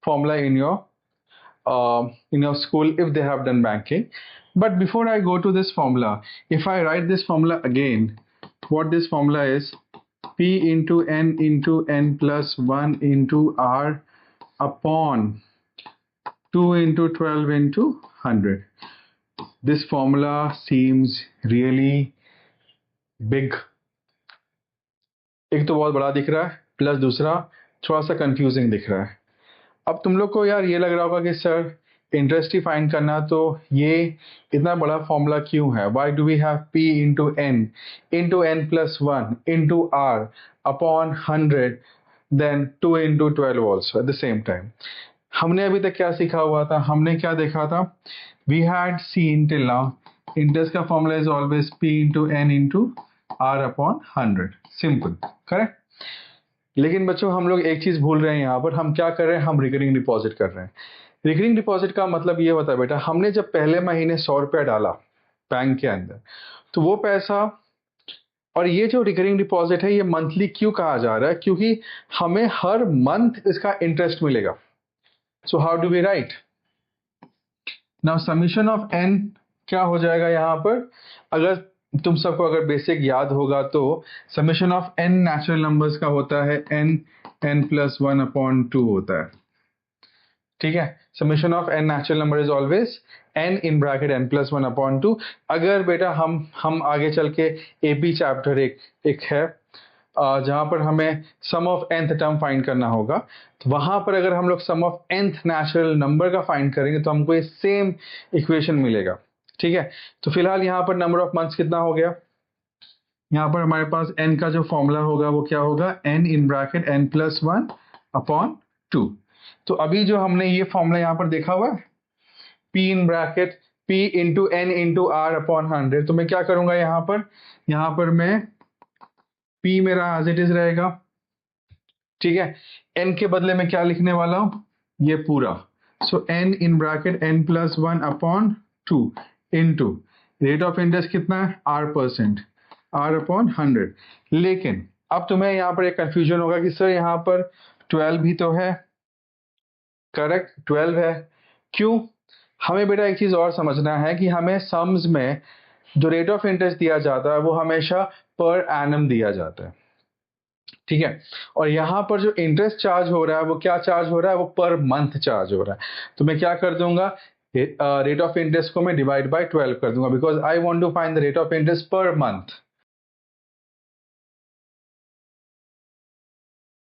formula in your school if they have done banking. But before I go to this formula, if I write this formula again, what this formula is, P into n plus 1 into R upon 2 into 12 into 100. This formula seems really big. एक तो बहुत बड़ा दिख रहा है, plus दूसरा थोड़ा सा कंफ्यूजिंग दिख रहा है. अब तुम लोग को यार ये लग रहा होगा कि सर इंटरेस्ट ही फाइंड करना, तो ये इतना बड़ा फॉर्मूला क्यों है? Why do we have P into n plus 1 into R upon 100 then 2 into 12 also at the same time. हमने अभी तक क्या सीखा हुआ था? हमने क्या देखा था? We had seen till now interest का formula is always P into n into R upon 100. Simple, correct. लेकिन बच्चों हम लोग एक चीज भूल रहे हैं यहाँ पर. हम क्या कर रहे हैं? हम रिकरिंग डिपॉजिट कर रहे हैं. रिकरिंग डिपॉजिट का मतलब ये होता है बेटा, हमने जब पहले महीने 100 रुपया डाला बैंक के अंदर, तो वो पैसा, और ये जो रिकरिंग डिपॉजिट है ये मंथली क्यों कहा जा रहा है? क्योंकि हमें हर मंथ इसका इंटरेस्ट मिलेगा. So how do we write now? Summation of n क्या हो जाएगा यहाँ पर? अगर तुम सबको अगर बेसिक याद होगा तो summation of n natural numbers का होता है n प्लस 1 अपॉन 2 होता है. ठीक है, summation of n natural number is always n in bracket n plus 1 upon 2. अगर बेटा हम आगे चल के AP चैप्टर एक है जहां पर हमें सम ऑफ nth टर्म फाइंड करना होगा, तो वहां पर अगर हम लोग सम ऑफ nth नेचुरल नंबर का फाइंड करेंगे तो हमको ये सेम इक्वेशन मिलेगा. ठीक है, तो फिलहाल यहाँ पर नंबर ऑफ मंथ्स कितना हो गया? यहाँ पर हमारे पास n का जो फॉर्मूला होगा वो क्या होगा? n in bracket n plus 1 upon 2. तो अभी जो हमने ये फॉर्मूला यहाँ पर देखा हुआ है, P in bracket P into n into R upon 100, तो मैं क्या करूंगा यहाँ पर मैं P मेरा एज इट इज रहेगा. ठीक है, n के बदले में क्या लिखने वाला हूं? ये पूरा. सो n in bracket n plus 1 upon 2 into rate of interest कितना है? R%, R upon 100. लेकिन अब तुम्हें यहाँ पर एक कंफ्यूजन होगा कि सर यहाँ पर 12 भी तो है. करेक्ट, 12 है. क्यों? हमें बेटा एक चीज और समझना है कि हमें सम्स में जो रेट ऑफ इंटरेस्ट दिया जाता है वो हमेशा पर एनम दिया जाता है. ठीक है, और यहाँ पर जो इंटरेस्ट चार्ज हो रहा है वो क्या चार्ज हो रहा है? वो पर मंथ चार्ज हो रहा है. तो मैं क्या कर दूंगा? रेट ऑफ इंटरेस्ट को मैं डिवाइड बाय 12 कर दूंगा, because I want to find the rate of interest per month.